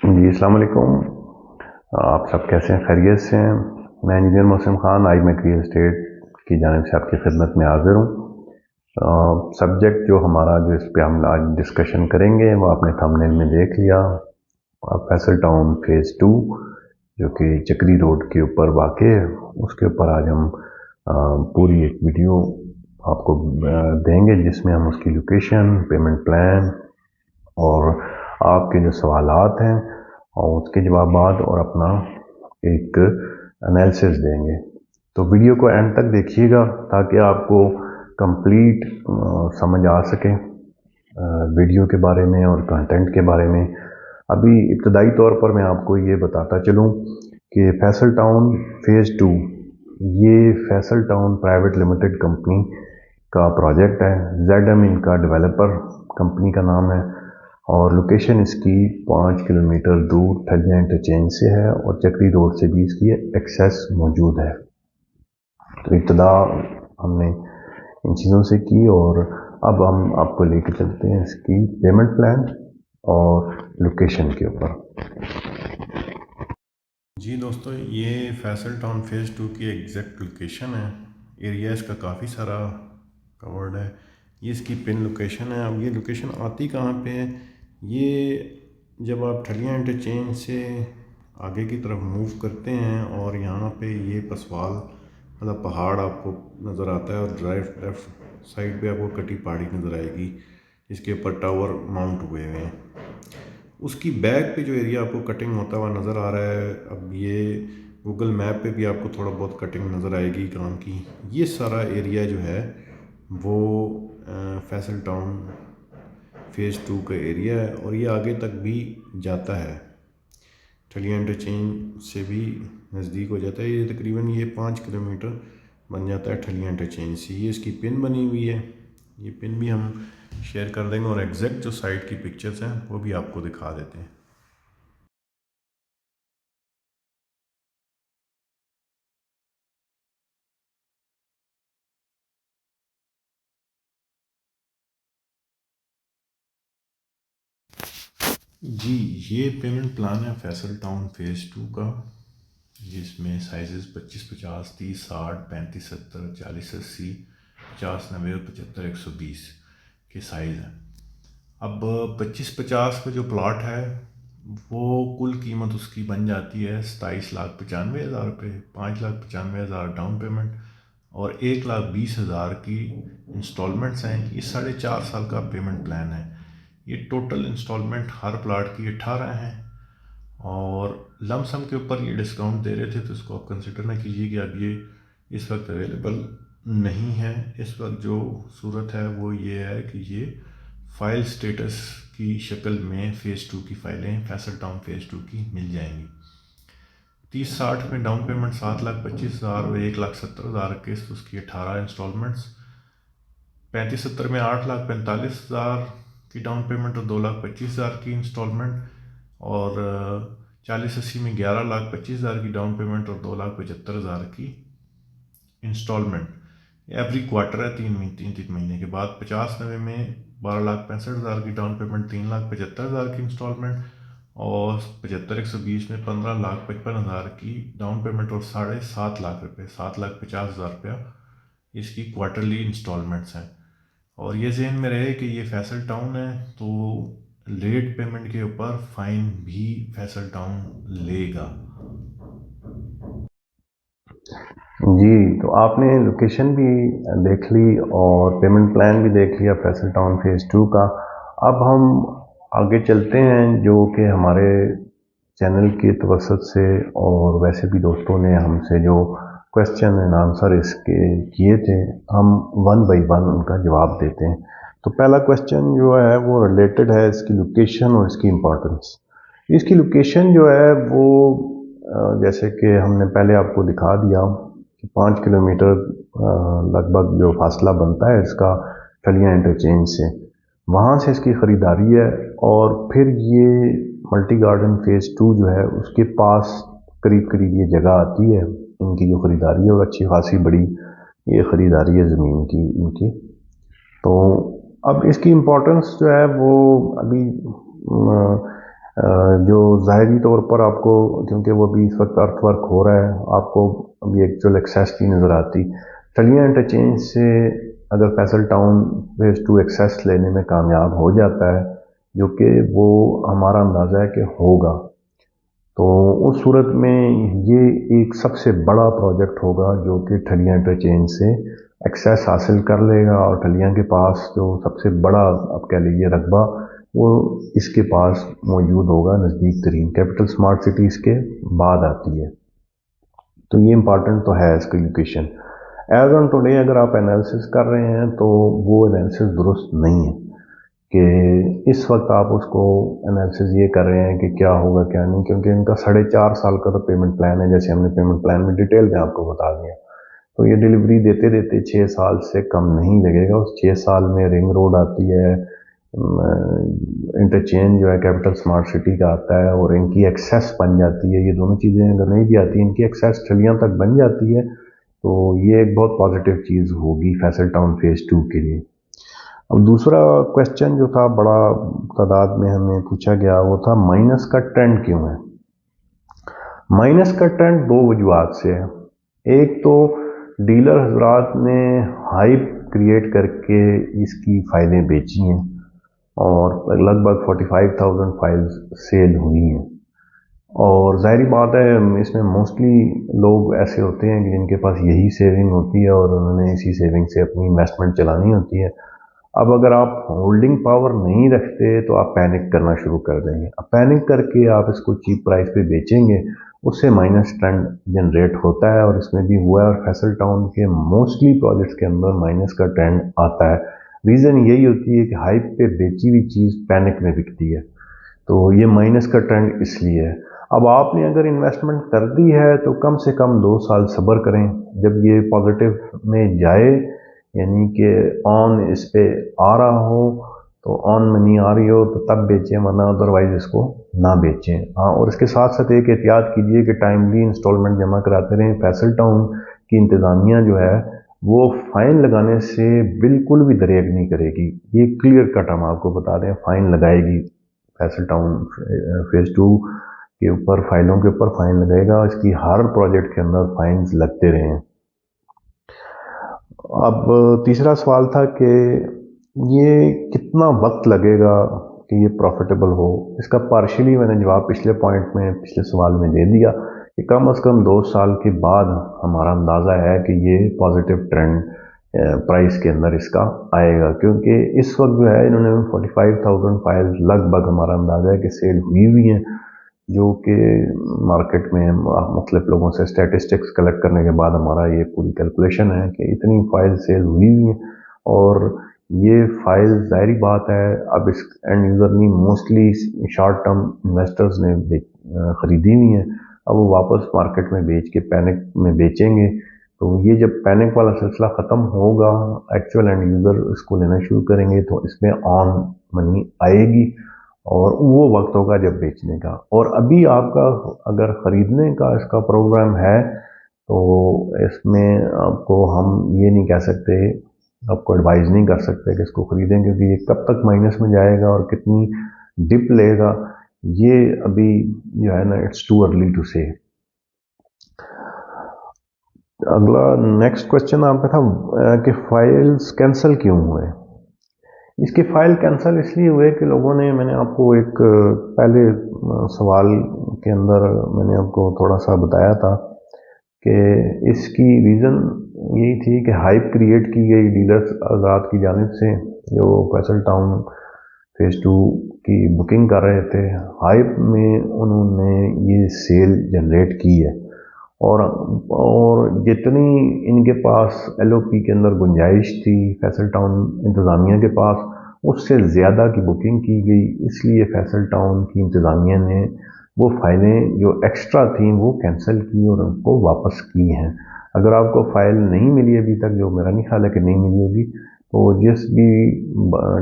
جی السلام علیکم. آپ سب کیسے ہیں؟ خیریت سے ہیں؟ میں engineer Mohsin Khan I make real estate کی جانب سے آپ کی خدمت میں حاضر ہوں. سبجیکٹ جو ہمارا جو اس پہ ہم آج ڈسکشن کریں گے وہ آپ نے تھمبنیل میں دیکھ لیا. فیصل ٹاؤن فیز 2 جو کہ چکری روڈ کے اوپر واقع ہے، اس کے اوپر آج ہم پوری ایک ویڈیو آپ کو دیں گے جس میں ہم اس کی لوکیشن، پیمنٹ پلان اور آپ کے جو سوالات ہیں اور اس کے جوابات اور اپنا ایک انالیسس دیں گے. تو ویڈیو کو اینڈ تک دیکھیے گا تاکہ آپ کو کمپلیٹ سمجھ آ سکے ویڈیو کے بارے میں اور کنٹینٹ کے بارے میں. ابھی ابتدائی طور پر میں آپ کو یہ بتاتا چلوں کہ فیصل ٹاؤن فیز 2 یہ Faisal town private limited company کا پروجیکٹ ہے. ZM ان کا ڈیولپر کمپنی کا نام ہے اور لوکیشن اس کی 5 کلومیٹر دور ٹھلیاں انٹرچینج سے ہے اور چکری روڈ سے بھی اس کی ایکسیس موجود ہے. تو ابتدا ہم نے ان چیزوں سے کی اور اب ہم آپ کو لے کے چلتے ہیں اس کی پیمنٹ پلان اور لوکیشن کے اوپر. جی دوستو، یہ فیصل ٹاؤن فیز 2 کی ایگزیکٹ لوکیشن ہے. ایریا اس کا کافی سارا کورڈ ہے. یہ اس کی پن لوکیشن ہے. اب یہ لوکیشن آتی کہاں پہ ہے؟ یہ جب آپ ٹھلیاں انٹرچینج سے آگے کی طرف موو کرتے ہیں اور یہاں پہ یہ پسوال مطلب پہاڑ آپ کو نظر آتا ہے اور لیفٹ سائڈ پہ آپ کو کٹی پہاڑی نظر آئے گی جس کے اوپر ٹاور ماؤنٹ ہوئے ہوئے ہیں. اس کی بیک پہ جو ایریا آپ کو کٹنگ ہوتا ہوا نظر آ رہا ہے، اب یہ گوگل میپ پہ بھی آپ کو تھوڑا بہت کٹنگ نظر آئے گی کام کی. یہ سارا ایریا جو ہے وہ فیصل ٹاؤن فیز 2 کا ایریا ہے اور یہ آگے تک بھی جاتا ہے. ٹھلیاں انٹرچینج سے بھی نزدیک ہو جاتا ہے. یہ تقریباً 5 کلومیٹر بن جاتا ہے ٹھلیاں انٹرچینج سے. یہ اس کی پن بنی ہوئی ہے. یہ پن بھی ہم شیئر کر دیں گے اور ایگزیکٹ جو سائٹ کی پکچرز ہیں وہ بھی آپ کو دکھا دیتے ہیں. جی یہ پیمنٹ پلان ہے فیصل ٹاؤن فیز 2 کا، جس میں سائزز 25، 50، 30، 60، 35، 70، 40، 80، 50، 90 اور 75، 120 کے سائز ہیں. اب 25، 50 کا جو پلاٹ ہے وہ کل قیمت اس کی بن جاتی ہے 27,95,000 روپے. 5,95,000 ڈاؤن پیمنٹ اور 1,20,000 کی انسٹالمنٹس ہیں. یہ 4.5 سال کا پیمنٹ پلان ہے. یہ ٹوٹل انسٹالمنٹ ہر پلاٹ کی 18 ہیں اور لم سم کے اوپر یہ ڈسکاؤنٹ دے رہے تھے تو اس کو آپ کنسیڈر نہ کیجیے کہ اب یہ اس وقت اویلیبل نہیں ہے. اس وقت جو صورت ہے وہ یہ ہے کہ یہ فائل سٹیٹس کی شکل میں فیز 2 کی فائلیں فیصل ٹاؤن فیز 2 کی مل جائیں گی. 30-60 میں ڈاؤن پیمنٹ 7,25,000 اور 1,70,000 قسط اس کی 18 انسٹالمنٹس. 35-70 میں 8,45,000 کی ڈاؤن پیمنٹ اور 2,25,000 کی انسٹالمنٹ اور 40-80 میں 11,25,000 کی ڈاؤن پیمنٹ اور 2,75,000 کی انسٹالمنٹ. ایوری کوارٹر ہے، تین مہینے کے بعد. 50-90 میں 12,65,000 کی ڈاؤن پیمنٹ، 3,75,000 کی انسٹالمنٹ اور 75-120 میں 15,55,000 کی ڈاؤن پیمنٹ اور 7.5 لاکھ روپے، 7,50,000 روپیہ اس کی کوارٹرلی انسٹالمنٹس ہیں. اور یہ ذہن میں رہے کہ یہ فیصل ٹاؤن ہے تو لیٹ پیمنٹ کے اوپر فائن بھی فیصل ٹاؤن لے گا. جی تو آپ نے لوکیشن بھی دیکھ لی اور پیمنٹ پلان بھی دیکھ لیا فیصل ٹاؤن فیز 2 کا. اب ہم آگے چلتے ہیں جو کہ ہمارے چینل کے توسط سے اور ویسے بھی دوستوں نے ہم سے جو کویسچن اینڈ آنسر اس کے کیے تھے، ہم 1 بائی 1 ان کا جواب دیتے ہیں. تو پہلا کویسچن جو ہے وہ ریلیٹڈ ہے اس کی لوکیشن اور اس کی امپورٹنس. اس کی لوکیشن جو ہے وہ جیسے کہ ہم نے پہلے آپ کو دکھا دیا کہ 5 کلومیٹر لگ بھگ جو فاصلہ بنتا ہے اس کا ٹھلیاں انٹرچینج سے، وہاں سے اس کی خریداری ہے. اور پھر یہ ملٹی گارڈن فیز 2 جو ہے اس کے پاس قریب یہ جگہ آتی ہے. ان کی جو خریداری ہے وہ اچھی خاصی بڑی یہ خریداری ہے زمین کی ان کی. تو اب اس کی امپورٹنس جو ہے وہ ابھی جو ظاہری طور پر آپ کو، کیونکہ وہ بھی اس وقت ارتھ ورک ہو رہا ہے، آپ کو ابھی ایکچوئل ایکسیس کی نظر آتی. ٹھلیاں انٹرچینج سے اگر فیصل ٹاؤن فیز 2 ایکسیس لینے میں کامیاب ہو جاتا ہے، جو کہ وہ ہمارا اندازہ ہے کہ ہوگا، تو اس صورت میں یہ ایک سب سے بڑا پروجیکٹ ہوگا جو کہ ٹھلیاں انٹرچینج سے ایکسیس حاصل کر لے گا. اور ٹھلیاں کے پاس جو سب سے بڑا آپ کہہ لیجیے رقبہ، وہ اس کے پاس موجود ہوگا نزدیک ترین. کیپٹل اسمارٹ سٹی اس کے بعد آتی ہے، تو یہ امپارٹنٹ تو ہے اس کی لوکیشن. ایز آن ٹوڈے اگر آپ انالیسس کر رہے ہیں تو وہ انالیسس درست نہیں ہے کہ اس وقت آپ اس کو انالیسس یہ کر رہے ہیں کہ کیا ہوگا کیا نہیں، کیونکہ ان کا 4.5 سال کا تو پیمنٹ پلان ہے، جیسے ہم نے پیمنٹ پلان میں ڈیٹیل میں آپ کو بتا دیا. تو یہ ڈیلیوری دیتے دیتے 6 سال سے کم نہیں لگے گا. اس 6 سال میں رنگ روڈ آتی ہے، انٹرچینج جو ہے کیپٹل اسمارٹ سٹی کا آتا ہے، اور ان کی ایکسیس بن جاتی ہے. یہ دونوں چیزیں اگر نہیں بھی آتی، ان کی ایکسیس ٹھلیاں تک بن جاتی ہے، تو یہ ایک بہت پازیٹیو چیز ہوگی فیصل ٹاؤن فیز 2 کے لیے. اب دوسرا کویسچن جو تھا بڑا تعداد میں ہمیں پوچھا گیا، وہ تھا مائنس کا ٹرینڈ کیوں ہے. مائنس کا ٹرینڈ 2 وجوہات سے ہے. ایک تو ڈیلر حضرات نے ہائپ کریٹ کر کے اس کی فائلیں بیچی ہیں، اور لگ بھگ 45,000 فائلز سیل ہوئی ہیں. اور ظاہری بات ہے اس میں موسٹلی لوگ ایسے ہوتے ہیں کہ جن کے پاس یہی سیونگ ہوتی ہے، اور انہوں نے اسی سیونگ سے اپنی انویسٹمنٹ چلانی ہوتی ہے. اب اگر آپ ہولڈنگ پاور نہیں رکھتے تو آپ پینک کرنا شروع کر دیں گے. اب پینک کر کے آپ اس کو چیپ پرائس پہ بیچیں گے، اس سے مائنس ٹرینڈ جنریٹ ہوتا ہے، اور اس میں بھی ہوا ہے. اور فیصل ٹاؤن کے موسٹلی پروجیکٹس کے اندر مائنس کا ٹرینڈ آتا ہے. ریزن یہی ہوتی ہے کہ ہائپ پہ بیچی ہوئی چیز پینک میں بکتی ہے، تو یہ مائنس کا ٹرینڈ اس لیے ہے. اب آپ نے اگر انویسٹمنٹ کر دی ہے تو کم سے کم 2 سال صبر کریں. جب یہ پازیٹیو میں جائے، یعنی کہ آن اس پہ آ رہا ہو، تو آن منی آ رہی ہو تو تب بیچیں، ورنہ ادروائز اس کو نہ بیچیں. ہاں، اور اس کے ساتھ ساتھ ایک احتیاط کیجئے کہ ٹائملی انسٹالمنٹ جمع کراتے رہیں. فیصل ٹاؤن کی انتظامیہ جو ہے وہ فائن لگانے سے بالکل بھی دریغ نہیں کرے گی. یہ کلیئر کٹ ہم آپ کو بتا دیں، فائن لگائے گی. فیصل ٹاؤن فیز 2 کے اوپر، فائلوں کے اوپر فائن لگائے گا. اس کی ہر پروجیکٹ کے اندر فائنز لگتے رہے ہیں. اب تیسرا سوال تھا کہ یہ کتنا وقت لگے گا کہ یہ پروفیٹیبل ہو. اس کا پارشلی میں نے جواب پچھلے پوائنٹ میں، پچھلے سوال میں دے دیا کہ کم از کم 2 سال کے بعد ہمارا اندازہ ہے کہ یہ پازیٹیو ٹرینڈ پرائس کے اندر اس کا آئے گا. کیونکہ اس وقت جو ہے انہوں نے 45,000 فائل لگ بھگ ہمارا اندازہ ہے کہ سیل ہوئی ہیں، جو کہ مارکیٹ میں مختلف لوگوں سے اسٹیٹسٹکس کلیکٹ کرنے کے بعد ہمارا یہ پوری کیلکولیشن ہے کہ اتنی فائل سیل ہوئی ہیں. اور یہ فائل ظاہری بات ہے اب اس اینڈ یوزر نے موسٹلی شارٹ ٹرم انویسٹرز نے خریدی ہوئی ہیں. اب وہ واپس مارکیٹ میں بیچ کے پینک میں بیچیں گے. تو یہ جب پینک والا سلسلہ ختم ہوگا، ایکچوئل اینڈ یوزر اس کو لینا شروع کریں گے، تو اس میں آن منی آئے گی، اور وہ وقت ہوگا جب بیچنے کا. اور ابھی آپ کا اگر خریدنے کا اس کا پروگرام ہے، تو اس میں آپ کو ہم یہ نہیں کہہ سکتے، آپ کو ایڈوائز نہیں کر سکتے کہ اس کو خریدیں، کیونکہ یہ کب تک مائنس میں جائے گا اور کتنی ڈپ لے گا، یہ ابھی جو ہے نا اٹس ٹو ارلی ٹو سے. اگلا نیکسٹ کوشچن آپ کا تھا کہ فائلز کینسل کیوں ہوئے. اس کے فائل کینسل اس لیے ہوئے کہ لوگوں نے، میں نے آپ کو ایک پہلے سوال کے اندر میں نے آپ کو تھوڑا سا بتایا تھا کہ اس کی ریزن یہی تھی کہ ہائپ کریٹ کی گئی ڈیلرز حضرات کی جانب سے، جو فیصل ٹاؤن فیز 2 کی بکنگ کر رہے تھے. ہائپ میں انہوں نے یہ سیل جنریٹ کی ہے، اور جتنی ان کے پاس ایل او پی کے اندر گنجائش تھی فیصل ٹاؤن انتظامیہ کے پاس، اس سے زیادہ کی بکنگ کی گئی. اس لیے فیصل ٹاؤن کی انتظامیہ نے وہ فائلیں جو ایکسٹرا تھیں وہ کینسل کی اور ان کو واپس کی ہیں. اگر آپ کو فائل نہیں ملی ابھی تک، جو میرا نہیں خیال ہے کہ نہیں ملی ہوگی، تو جس بھی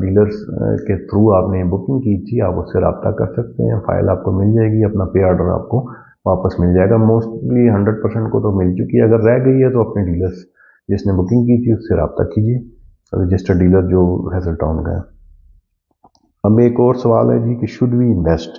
ڈیلرز کے تھرو آپ نے بکنگ کی تھی، آپ اس سے رابطہ کر سکتے ہیں. فائل آپ کو مل جائے گی، اپنا پے آرڈر آپ کو واپس مل جائے گا. موسٹلی 100% کو تو مل چکی ہے. اگر رہ گئی ہے تو اپنے ڈیلرز جس نے بکنگ کی تھی اس سے رابطہ کیجیے، رجسٹرڈ ڈیلر جو فیصل ٹاؤن کا ہے. اب ایک اور سوال ہے جی کہ شوڈ وی انویسٹ،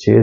6